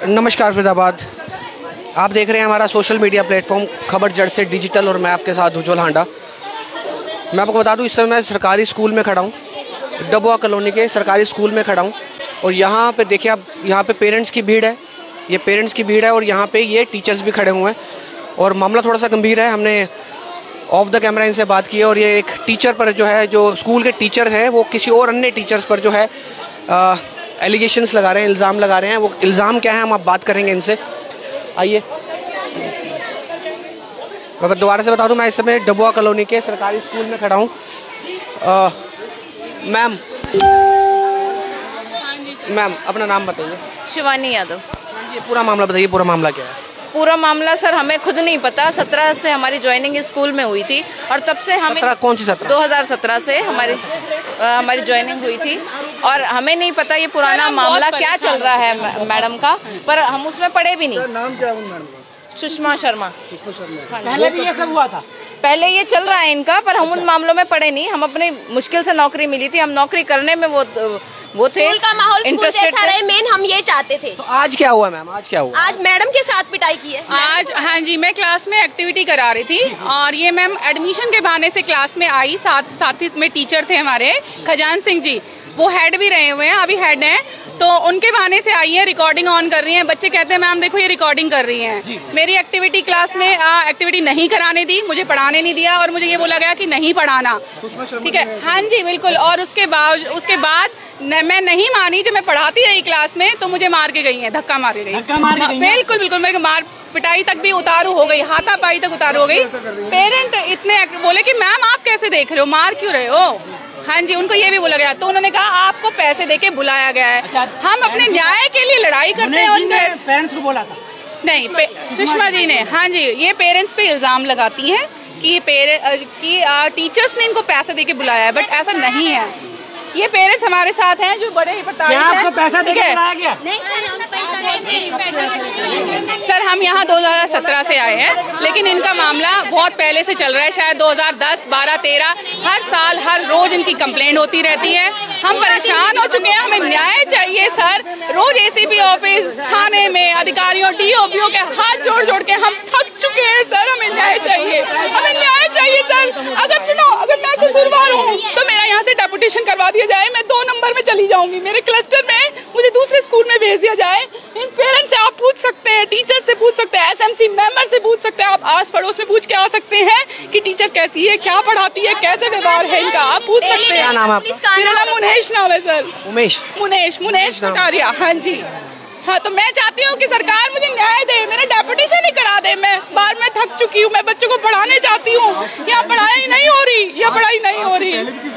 नमस्कार फरीदाबाद, आप देख रहे हैं हमारा सोशल मीडिया प्लेटफॉर्म खबर जड़ से डिजिटल और मैं आपके साथ उज्ज्वल हांडा। मैं आपको बता दूं, इस समय मैं सरकारी स्कूल में खड़ा हूं, डबुआ कॉलोनी के सरकारी स्कूल में खड़ा हूं और यहाँ पे देखिए आप, यहाँ पे पेरेंट्स की भीड़ है, ये पेरेंट्स की भीड़ है और यहाँ पे ये टीचर्स भी खड़े हुए हैं और मामला थोड़ा सा गंभीर है। हमने ऑफ द कैमरा इनसे बात की है और ये एक टीचर पर जो है, जो स्कूल के टीचर हैं, वो किसी और अन्य टीचर्स पर जो है एलिगेशंस लगा रहे हैं, इल्ज़ाम लगा रहे हैं। वो इल्ज़ाम क्या है हम आप बात करेंगे इनसे। आइए, मैं दोबारा से बता दूं, मैं इस समय डबुआ कॉलोनी के सरकारी स्कूल में खड़ा हूं। मैम अपना नाम बताइए। शिवानी यादव। पूरा मामला बताइए, पूरा मामला क्या है? पूरा मामला सर हमें खुद नहीं पता। 17 से हमारी ज्वाइनिंग स्कूल में हुई थी और तब से हमें 17 कौन सी 17? 2017 से हमारी ज्वाइनिंग हुई थी और हमें नहीं पता ये पुराना मामला क्या चल रहा है मैडम का, पर हम उसमें पढ़े भी नहीं। नाम क्या है उन मैडम का? सुषमा शर्मा। पहले भी ये सब हुआ था, पहले ये चल रहा है इनका, पर हम उन मामलों में पढ़े नहीं। हम अपनी मुश्किल से नौकरी मिली थी, हम नौकरी करने में वो थे। स्कूल का माहौल स्कूल जैसा रहे, मेन हम ये चाहते थे। तो आज क्या हुआ मैम? आज क्या हुआ? आज मैडम के साथ पिटाई की है। आज हाँ जी, मैं क्लास में एक्टिविटी करा रही थी और ये मैम एडमिशन के बहाने से क्लास में आई। साथ में टीचर थे हमारे खजान सिंह जी, वो हेड भी रहे हुए हैं, अभी हेड हैं, तो उनके बहाने से आई है, रिकॉर्डिंग ऑन कर रही हैं। बच्चे कहते हैं मैम देखो ये रिकॉर्डिंग कर रही हैं। मेरी एक्टिविटी क्लास में एक्टिविटी नहीं कराने दी, मुझे पढ़ाने नहीं दिया और मुझे ये बोला गया कि नहीं पढ़ाना। ठीक है, हाँ जी बिल्कुल। और उसके बाद मैं नहीं मानी, जब मैं पढ़ाती रही क्लास में तो मुझे मार के गई है, धक्का मार के गई। बिल्कुल बिल्कुल, मेरे मार पिटाई तक भी उतारू हो गई, हाथापाई तक उतारू हो गई। पेरेंट इतने बोले कि मैम आप कैसे देख रहे हो, मार क्यों रहे हो? हाँ जी, उनको ये भी बोला गया, तो उन्होंने कहा आपको पैसे देके बुलाया गया है। अच्छा, हम अपने न्याय के लिए लड़ाई करते हैं। पेरेंट्स को बोला था? नहीं, सुषमा जी ने। हाँ जी, ये पेरेंट्स पे इल्जाम लगाती हैं कि टीचर्स ने इनको पैसे देके बुलाया है, बट ऐसा नहीं है। ये पेरेंट्स हमारे साथ हैं जो बड़े ही प्रताड़ित हैं। आपको पैसा देके बुलाया गया? सर हम यहाँ 2017 से आए हैं, लेकिन इनका मामला बहुत पहले से चल रहा है, शायद 2010, 12, 13। हर साल हर रोज इनकी कंप्लेंट होती रहती है। हम परेशान हो चुके हैं, हमें न्याय चाहिए सर। रोज एसीपी ऑफिस, थाने में अधिकारियों, डीओपीओ के हाथ जोड़ जोड़ के हम थक चुके हैं सर। हमें न्याय चाहिए, हमें न्याय चाहिए सर। अगर मैं कसूरवार हूँ तो मेरा यहाँ से डेपुटेशन करवा दिया जाए, मैं 2 नंबर में चली जाऊंगी। मेरे क्लस्टर में मुझे दूसरे स्कूल में भेज दिया जाए। इन पेरेंट्स से आप पूछ सकते हैं, टीचर से पूछ सकते हैं, एसएमसी मेंबर से पूछ सकते हैं, आप आस पड़ोस में पूछ के आ सकते हैं कि टीचर कैसी है, क्या पढ़ाती है, कैसे व्यवहार है इनका, आप पूछ सकते हैं। क्या नाम है आपका? मेरा नाम मुनेश नाम है सर। मुनेश कटारिया। हाँ जी, हाँ। तो मैं चाहती हूँ कि सरकार मुझे न्याय दे, मेरा डेपुटेशन ही करा दे। मैं बार में थक चुकी हूँ, मैं बच्चों को पढ़ाने चाहती हूँ, यहाँ पढ़ाई नहीं हो रही, यहाँ पढ़ाई नहीं हो रही।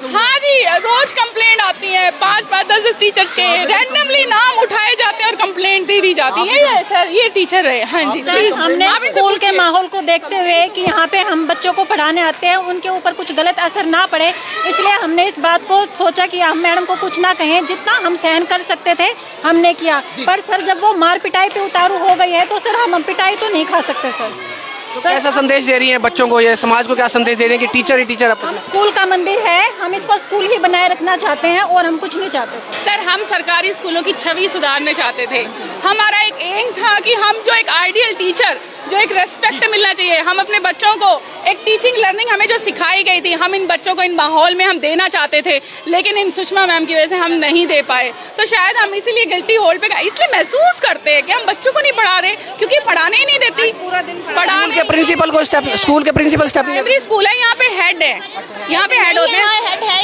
हाँ जी, रोज कंप्लेंट आती है, 5-5, 10 टीचर्स के रैंडमली नाम उठाए जाते हैं और कंप्लेंट दे दी जाती है। ये सर ये टीचर है। हाँ जी, हमने स्कूल के माहौल को देखते हुए कि यहाँ पे हम बच्चों को पढ़ाने आते हैं, उनके ऊपर कुछ गलत असर ना पड़े, इसलिए हमने इस बात को सोचा कि हम मैडम को कुछ ना कहें। जितना हम सहन कर सकते थे हमने किया, पर सर जब वो मार पिटाई पे उतारू हो गई है तो सर हम पिटाई तो नहीं खा सकते सर। तो कैसा संदेश दे रही हैं बच्चों को, ये समाज को क्या संदेश दे रही हैं कि टीचर ही टीचर? हम स्कूल का मंदिर है, हम इसको स्कूल ही बनाए रखना चाहते हैं और हम कुछ नहीं चाहते सर। हम सरकारी स्कूलों की छवि सुधारना चाहते थे। हमारा एक एम था कि हम जो एक आइडियल टीचर, जो एक रेस्पेक्ट मिलना चाहिए, हम अपने बच्चों को एक टीचिंग लर्निंग हमें जो सिखाई गई थी, हम इन बच्चों को इन माहौल में हम देना चाहते थे, लेकिन इन सुषमा मैम की वजह से हम नहीं दे पाए। तो शायद हम इसीलिए गिल्टी होल्ड पे इसलिए महसूस करते हैं कि हम बच्चों को नहीं पढ़ा रहे, क्योंकि पढ़ाने ही नहीं देती। पूरा दिन पढ़ाने के प्रिंसिपल को स्कूल के प्रिंसिपल स्टेप, प्राइमरी स्कूल है, यहाँ पे हेड है, यहाँ पे हेड होते हैं।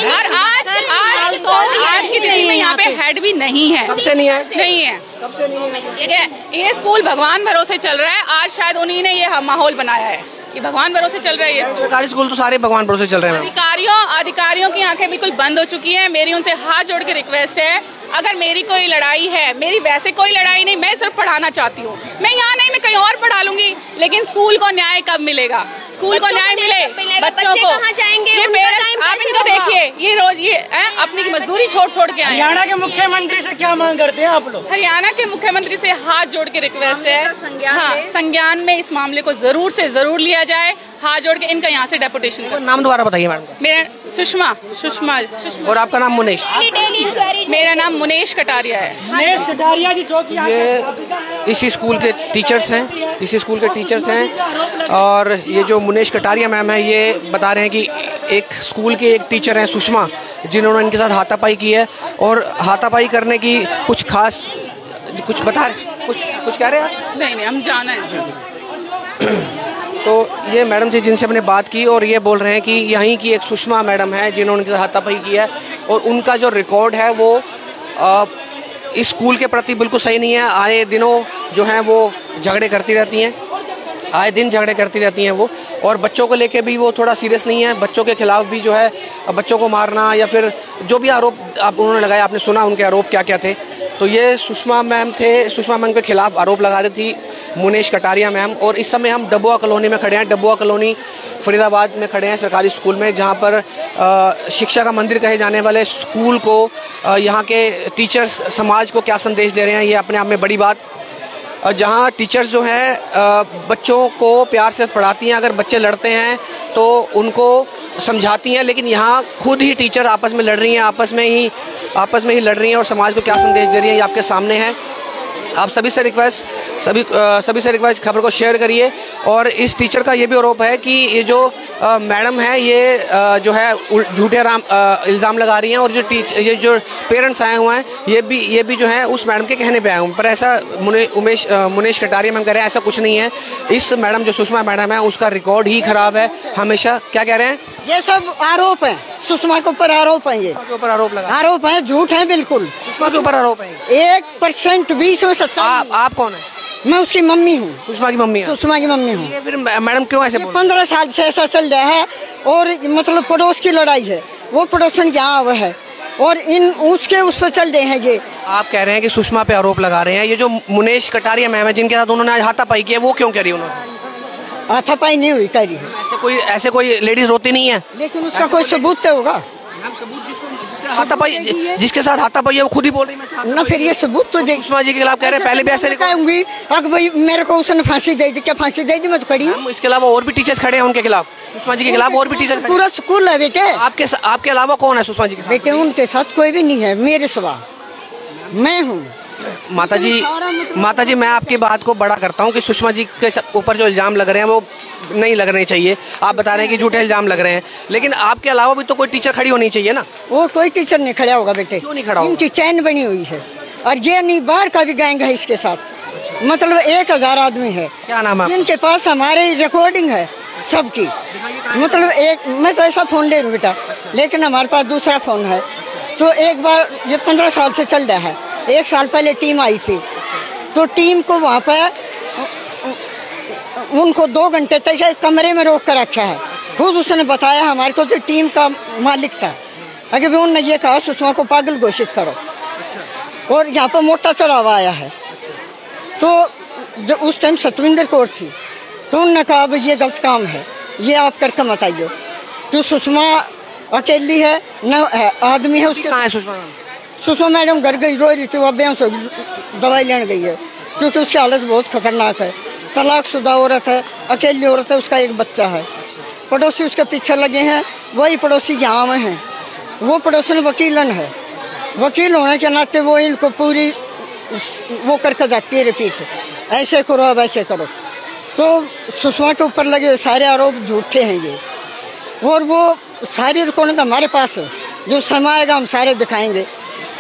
और आज की तिथि में यहाँ पे हेड भी नहीं है। कब से नहीं है? नहीं है, ठीक है। ये स्कूल भगवान भरोसे चल रहा है, आज शायद उन्हीं ने ये माहौल बनाया है। ये भगवान भरोसे चल रहा है। ये सरकारी स्कूल तो सारे भगवान भरोसे चल रहे हैं। अधिकारियों की आंखें बिल्कुल बंद हो चुकी हैं। मेरी उनसे हाथ जोड़ के रिक्वेस्ट है, अगर मेरी कोई लड़ाई है, मेरी वैसे कोई लड़ाई नहीं, मैं सिर्फ पढ़ाना चाहती हूँ। मैं यहाँ नहीं, मैं कहीं और पढ़ा लूंगी, लेकिन स्कूल को न्याय कब मिलेगा? स्कूल को न्याय मिले बच्चों को। कहाँ जाएंगे? ये पेरेंट्स आप इनको देखिए, ये रोज ये अपनी मजदूरी छोड़ के आए। हरियाणा के मुख्यमंत्री से क्या मांग करते हैं आप लोग? हरियाणा के मुख्यमंत्री से हाथ जोड़ के रिक्वेस्ट है, हाँ, संज्ञान में इस मामले को जरूर से जरूर लिया जाए। हाथ जोड़ के इनका यहाँ से डेपुटेशन। नाम दोबारा बताइए मैडम। मेरा सुषमा। और आपका नाम मुनेश? मेरा नाम मुनेश कटारिया है। मुनेश कटारिया जी जो कि ये इसी स्कूल के टीचर्स हैं, और ये जो मुनेश कटारिया मैम है ये बता रहे हैं कि एक स्कूल के एक टीचर हैं सुषमा, जिन्होंने इनके साथ हाथापाई की है, और हाथापाई करने की कुछ खास कुछ बता रहे, कुछ कह रहे हैं आप? नहीं हम जाना है। तो ये मैडम थी जिनसे हमने बात की, और ये बोल रहे हैं कि यहीं की एक सुषमा मैडम है जिन्होंने उनके साथ हाथापाई की है, और उनका जो रिकॉर्ड है वो इस स्कूल के प्रति बिल्कुल सही नहीं है। आए दिनों जो हैं वो झगड़े करती रहती हैं वो, और बच्चों को लेके भी वो थोड़ा सीरियस नहीं है। बच्चों के खिलाफ भी जो है बच्चों को मारना या फिर जो भी आरोप उन्होंने लगाया, आपने सुना उनके आरोप क्या क्या थे। तो ये सुषमा मैम के खिलाफ आरोप लगा रही थी मुनेश कटारिया मैम। और इस समय हम डबुआ कॉलोनी में खड़े हैं, डबुआ कॉलोनी फरीदाबाद में खड़े हैं, सरकारी स्कूल में, जहाँ पर शिक्षा का मंदिर कहे जाने वाले स्कूल को यहाँ के टीचर्स समाज को क्या संदेश दे रहे हैं, ये अपने आप में बड़ी बात। जहाँ टीचर्स जो हैं बच्चों को प्यार से पढ़ाती हैं, अगर बच्चे लड़ते हैं तो उनको समझाती हैं, लेकिन यहाँ खुद ही टीचर आपस में लड़ रही हैं, आपस में ही लड़ रही हैं, और समाज को क्या संदेश दे रही हैं ये आपके सामने है। आप सभी से रिक्वेस्ट खबर को शेयर करिए। और इस टीचर का ये भी आरोप है कि ये जो मैडम है ये जो है झूठे इल्ज़ाम लगा रही हैं, और ये जो पेरेंट्स आए हुए हैं ये भी जो है उस मैडम के कहने पे आए हुए हैं। पर ऐसा मुनेश कटारिया मैम कह रहे हैं ऐसा कुछ नहीं है। इस मैडम जो सुषमा मैडम है उसका रिकॉर्ड ही खराब है हमेशा। क्या कह रहे हैं? ये सब आरोप है, सुषमा के ऊपर आरोप है, ये ऊपर आरोप है, झूठ है बिल्कुल। सुषमा के ऊपर आरोप है 1% 20 में 70। आप कौन है? मैं उसकी मम्मी हूँ। सुषमा की मम्मी है? सुषमा की मम्मी हूँ। फिर मैडम क्यों ऐसे? 15 साल से ऐसा चल रहा है, और मतलब पड़ोस की लड़ाई है, वो पड़ोसन यहाँ हुआ है, और उस पर चल रहे हैं ये। आप कह रहे हैं कि सुषमा पे आरोप लगा रहे हैं। ये जो मुनेश कटारिया मैम है जिनके साथ उन्होंने आज हाथापाई किया, वो क्यों कह रही है? उन्होंने हाथापाई नहीं हुई, कह रही है। ऐसे कोई लेडीज रोती नहीं है, लेकिन उसका कोई सबूत तो होगा। जिसके साथ हाथापाई है वो खुद ही बोल रही है ना, फिर ये सबूत तो सुषमा जी के खिलाफ कह रहे हैं। पहले भी ऐसे कहूंगी अगर भाई मेरे को उसने फांसी दे दी, क्या फांसी दे दी? मैं तो खड़ी हूँ। इसके अलावा और भी टीचर्स खड़े हैं उनके खिलाफ, सुषमा जी के खिलाफ और भी टीचर। पूरा स्कूल है बेटे। आपके अलावा कौन है सुषमा जी के? बेटे उनके साथ कोई भी नहीं है, मेरे सिवा मैं हूँ। माता जी मैं आपकी बात को बड़ा करता हूँ कि सुषमा जी के ऊपर जो इल्जाम लग रहे हैं वो नहीं लगने चाहिए। आप बता रहे हैं कि झूठे इल्जाम लग रहे हैं, लेकिन आपके अलावा भी तो कोई टीचर खड़ी होनी चाहिए ना। वो कोई टीचर नहीं खड़ा होगा बेटे। क्यों नहीं खड़ा होगा? इनकी चैन बनी हुई है, और ये नहीं बाहर का भी गैंग है इसके साथ, मतलब 1000 आदमी है। क्या नाम है? इनके पास हमारे रिकॉर्डिंग है सबकी, मतलब मैं तो ऐसा फोन ले लूँ बेटा, लेकिन हमारे पास दूसरा फोन है। तो एक बार ये 15 साल से चल रहा है। 1 साल पहले टीम आई थी, तो टीम को वहाँ पर उनको 2 घंटे तक एक कमरे में रोक कर रखा है। खुद उसने बताया हमारे को, जो टीम का मालिक था, अगर भी उन्होंने ये कहा सुषमा को पागल घोषित करो, और यहाँ पर मोटा चढ़ावा आया है। तो उस टाइम सतविंदर कौर थी, तो उन्होंने कहा भाई ये गलत काम है, ये आप करके मत आइयो। तो सुषमा अकेली है, न आदमी है उसके। कहाँ है सुषमा मैडम घर गई, रो रही थी, वो अभी से दवाई लेने गई है, क्योंकि उसकी हालत बहुत खतरनाक है। तलाकशुदा औरत है, अकेली औरत है, उसका एक बच्चा है। पड़ोसी उसके पीछे लगे हैं, वही पड़ोसी यहाँ में हैं। वो पड़ोसी वकीलन है, वकील होने के नाते वो इनको पूरी वो करके जाती है रिपीट, ऐसे करो अब ऐसे करो। तो सुषमा के ऊपर लगे सारे आरोप झूठे हैं ये, और वो सारी रिकॉर्डिंग हमारे पास है, जो समय आएगा हम सारे दिखाएंगे।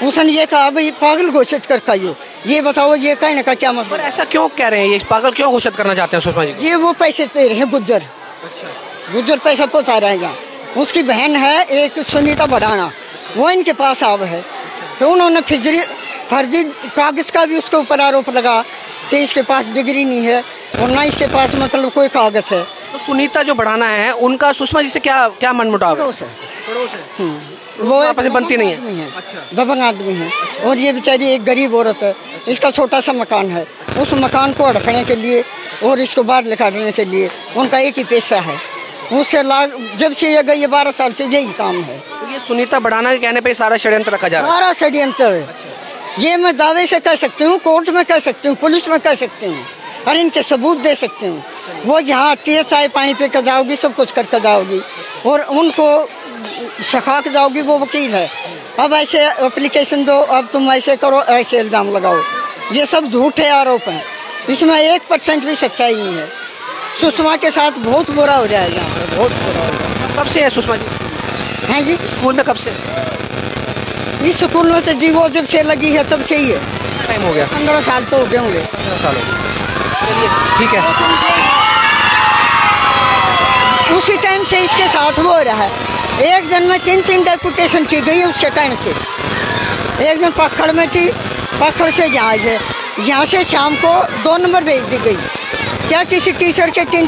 उसने ये कहा भाई पागल घोषित कर खाइयो, ये बताओ ये कहने का क्या मतलब? ऐसा क्यों कह रहे हैं, ये पागल क्यों घोषित करना चाहते हैं सुषमा जी? ये वो पैसे दे रहे हैं, गुज्जर पैसा पहुँचा रहे हैं यहाँ। उसकी बहन है एक सुनीता भडाना, वो इनके पास आव है। तो उन्होंने फर्जी कागज का भी उसके ऊपर आरोप लगा कि इसके पास डिग्री नहीं है, और ना इसके पास मतलब कोई कागज है। तो सुनीता जो बढ़ाना है उनका सुषमा जी से क्या मनमुटाव है? पड़ोस है। वो आपस में बनती नहीं है, दबंग आदमी है। और ये बेचारी एक गरीब औरत है, इसका छोटा सा मकान है, उस मकान को अड़कने के लिए और इसको बाहर निकालने के लिए। उनका एक ही पेशा है, उससे जब से ये गई 12 साल से यही काम है। तो ये सुनीता बढ़ाना के कहने पे सारा षड्यंत्र रखा जा रहा है? सारा षड्यंत्र है। ये मैं दावे से कह सकती हूँ, कोर्ट में कह सकती हूँ, पुलिस में कह सकती हूँ और इनके सबूत दे सकती हूँ। वो यहाँ आती है, चाय पानी पे कर जाओगी, सब कुछ करके जाओगी और उनको सखा के जाओगी। वो वकील है, अब ऐसे एप्लीकेशन दो, अब तुम ऐसे करो, ऐसे इल्जाम लगाओ। ये सब झूठे आरोप हैं, इसमें 1% भी सच्चाई नहीं है। सुषमा के साथ बहुत बुरा हो जाएगा, बहुत बुरा होगा। कब से है सुषमा जी? हैं जी? स्कूल में कब से? इस स्कूल में से जी वो जब से लगी है तब से ही है। टाइम हो गया? 15 साल तो हो गए होंगे। 15 साल हो गए। चलिए ठीक है। उसी टाइम से इसके साथ वो हो रहा है। एक दिन में 3 डेपुटेशन की गई है उसके कहने से। एक दिन पखड़ में थी, पखड़ से यहाँ आई है, यहाँ से शाम को 2 नंबर भेज दी गई। क्या किसी टीचर के 3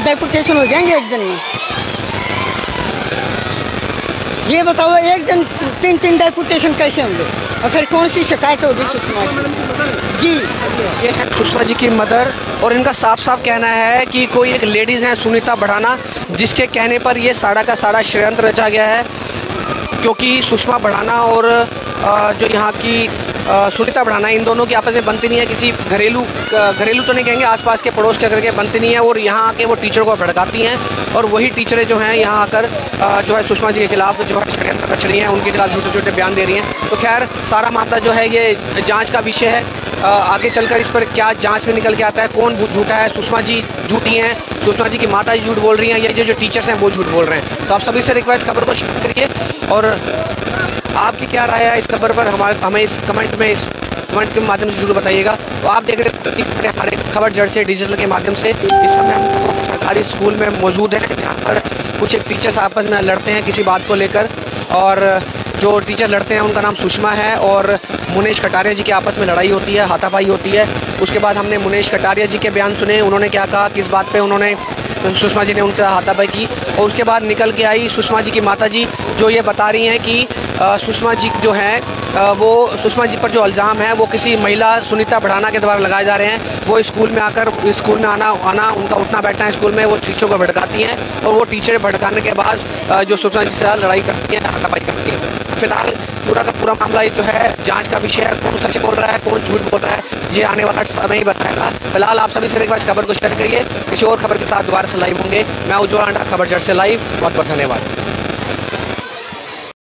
डेपुटेशन हो जाएंगे एक दिन में? ये बताओ, एक दिन 3 डेपुटेशन कैसे होंगे? और फिर कौन सी शिकायत होगी सुषमा जी? ये है सुषमा जी की मदर और इनका साफ साफ कहना है कि कोई एक लेडीज़ है सुनीता बढ़ाना, जिसके कहने पर ये सारा का सारा षड्यंत्र रचा गया है। क्योंकि सुषमा बढ़ाना और जो यहाँ की सुनीता बढ़ाना, इन दोनों की आपस में बनती नहीं है। किसी घरेलू तो नहीं कहेंगे, आसपास के पड़ोस के करके बनती नहीं है। और यहाँ आके वो टीचर को भड़काती हैं और वही टीचरें जो हैं यहाँ आकर जो है सुषमा जी के खिलाफ जो है षड्यंत्र रच रही हैं, उनके खिलाफ झूठे झूठे बयान दे रही हैं। तो खैर सारा मामला जो है ये जाँच का विषय है। आगे चलकर इस पर क्या जांच में निकल के आता है, कौन झूठा है। सुषमा जी झूठी हैं, सुषमा जी की माता जी झूठ बोल रही हैं, ये जो टीचर्स हैं वो झूठ बोल रहे हैं। तो आप सभी से रिक्वेस्ट, खबर को शेयर करिए और आपकी क्या राय है इस खबर पर हमें इस कमेंट के माध्यम से जरूर बताइएगा। तो आप देख रहे हैं हमारे खबर जड़ से डिजिटल के माध्यम से। इस समय हम सरकारी स्कूल में मौजूद हैं, जहाँ पर कुछ एक टीचर्स आपस में लड़ते हैं किसी बात को लेकर। और जो टीचर लड़ते हैं उनका नाम सुषमा है और मुनेश कटारिया जी की आपस में लड़ाई होती है, हाथापाई होती है। उसके बाद हमने मुनेश कटारिया जी के बयान सुने, उन्होंने क्या कहा, किस बात पे उन्होंने सुषमा जी ने उनसे हाथापाई की। और उसके बाद निकल के आई सुषमा जी की माता जी, जो ये बता रही हैं कि सुषमा जी जो हैं वो सुषमा जी पर जो इल्ज़ाम है वो किसी महिला सुनीता बढ़ाना के द्वारा लगाए जा रहे हैं। वो स्कूल में आकर स्कूल में आना उनका उठना बैठना है स्कूल में, वो टीचरों को भड़काती हैं और वो टीचर भड़काने के बाद जो सुषमा जी से लड़ाई करती हैं, हाथापाई करती हैं। फिलहाल पूरा का पूरा मामला ये जो है जांच का विषय है। कौन सच बोल रहा है, कौन झूठ बोल रहा है, ये आने वाला समय ही बताएगा। फिलहाल आप सभी से एक बार खबर को शेयर करिए। किसी और खबर के साथ दोबारा से लाइव होंगे। मैं उज्ज्वल हांडा, खबर जड़ से लाइव। बहुत बहुत धन्यवाद।